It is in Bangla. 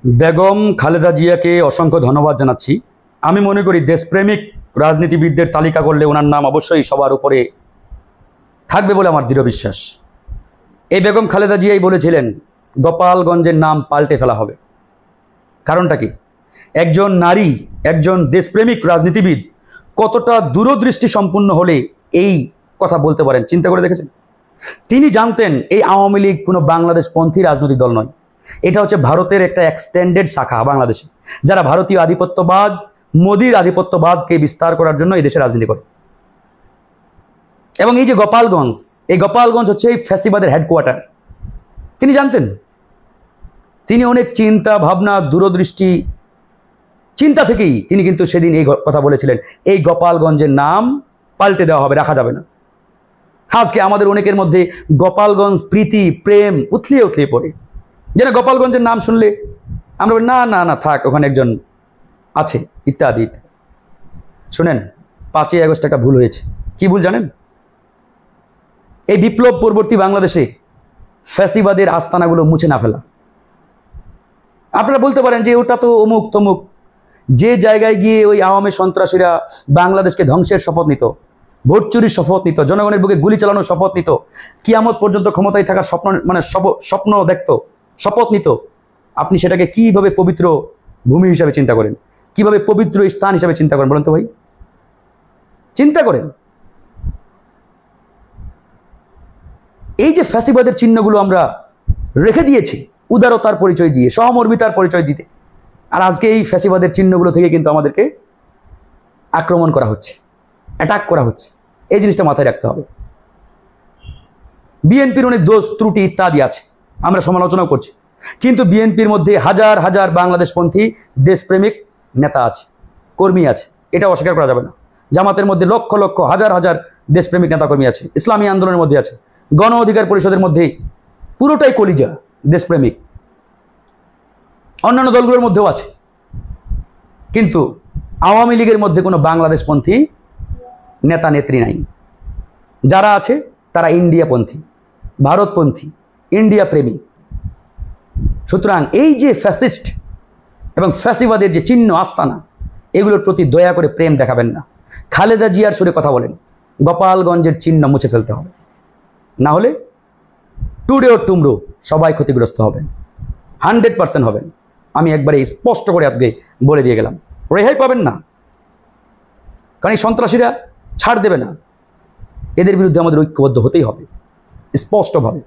বেগম খালেদা জিয়াকে অসংখ্য ধন্যবাদ জানাচ্ছি। আমি মনে করি দেশপ্রেমিক রাজনীতিবিদদের তালিকা করলে ওনার নাম অবশ্যই সবার উপরে থাকবে বলে আমার দৃঢ় বিশ্বাস। এই বেগম খালেদা জিয়াই বলেছিলেন গোপালগঞ্জের নাম পাল্টে ফেলা হবে। কারণটা কি? একজন নারী, একজন দেশপ্রেমিক রাজনীতিবিদ কতটা দূরদৃষ্টি সম্পন্ন হলে এই কথা বলতে পারেন চিন্তা করে দেখেছেন? তিনি জানতেন এই আওয়ামী লীগ কোনো বাংলাদেশপন্থী রাজনৈতিক দল নয়, এটা হচ্ছে ভারতের একটা এক্সটেন্ডেড শাখা বাংলাদেশে, যারা ভারতীয় আধিপত্যবাদ, মোদির আধিপত্যবাদকে বিস্তার করার জন্য এই দেশে রাজনীতি করে। এবং এই যে গোপালগঞ্জ, এই গোপালগঞ্জ হচ্ছে এই ফ্যাসিবাদের হেডকোয়ার্টার। তিনি জানতেন। তিনি অনেক চিন্তা ভাবনা, দূরদৃষ্টি চিন্তা থেকেই তিনি কিন্তু সেদিন এই কথা বলেছিলেন, এই গোপালগঞ্জের নাম পাল্টে দেওয়া হবে, রাখা যাবে না। আজকে আমাদের অনেকের মধ্যে গোপালগঞ্জ প্রীতি, প্রেম উথলিয়ে উথলিয়ে পড়ে, যেন গোপালগঞ্জের নাম শুনলে আমরা না না না থাক, ওখানে একজন আছে ইত্যাদি। শুনেন, 5ই আগস্ট একটা ভুল হয়েছে। কি ভুল জানেন? এই বিপ্লব পরবর্তী বাংলাদেশে ফ্যাসিবাদের আস্তানাগুলো মুছে না ফেলা। আপনারা বলতে পারেন যে ওটা তো অমুক তমুক, যে জায়গায় গিয়ে ওই আওয়ামী সন্ত্রাসীরা বাংলাদেশকে ধ্বংসের শপথ নিত, ভোট চুরির শপথ নিত, জনগণের বুকে গুলি চালানোর শপথ নিত, কিয়ামত পর্যন্ত ক্ষমতায় থাকার স্বপ্ন দেখত, শপথ নিত, আপনি সেটাকে কিভাবে পবিত্র ভূমি হিসাবে চিন্তা করেন, কিভাবে পবিত্র স্থান হিসাবে চিন্তা করেন বলেন তো ভাই? চিন্তা করেন। এই যে ফ্যাসিবাদের চিহ্নগুলো আমরা রেখে দিয়েছি উদারতার পরিচয় দিয়ে, সহমর্মিতার পরিচয় দিতে, আর আজকে এই ফ্যাসিবাদের চিহ্নগুলো থেকে কিন্তু আমাদেরকে আক্রমণ করা হচ্ছে, অ্যাটাক করা হচ্ছে। এই জিনিসটা মাথায় রাখতে হবে। বিএনপির অনেক দোষ ত্রুটি ইত্যাদি আছে, আমরা সমালোচনাও করছি, কিন্তু বিএনপির মধ্যে হাজার হাজার বাংলাদেশপন্থী দেশপ্রেমিক নেতা আছে, কর্মী আছে, এটা অস্বীকার করা যাবে না। জামাতের মধ্যে লক্ষ লক্ষ হাজার হাজার দেশপ্রেমিক নেতাকর্মী আছে, ইসলামী আন্দোলনের মধ্যে আছে, গণ অধিকার পরিষদের মধ্যে পুরোটাই কলিজা দেশপ্রেমিক, অন্যান্য দলগুলোর মধ্যেও আছে। কিন্তু আওয়ামী লীগের মধ্যে কোনো বাংলাদেশপন্থী নেতা নেত্রী নাই। যারা আছে তারা ইন্ডিয়াপন্থী, ভারতপন্থী, ইন্ডিয়া প্রেমী। সুতরাং এই যে ফ্যাসিস্ট এবং ফ্যাসিবাদের যে চিহ্ন আস্তানা, এগুলোর প্রতি দয়া করে প্রেম দেখাবেন না। খালেদা জিয়ার সুরে কথা বলেন, গোপালগঞ্জের চিহ্ন মুছে ফেলতে হবে, না হলে টুডে ও টুমরো সবাই ক্ষতিগ্রস্ত হবেন, 100% হবেন। আমি একবারে স্পষ্ট করে আজকে বলে দিয়ে গেলাম, রেহাই পাবেন না। কারণ এই সন্ত্রাসীরা ছাড় দেবে না, এদের বিরুদ্ধে আমাদের ঐক্যবদ্ধ হতেই হবে স্পষ্টভাবে।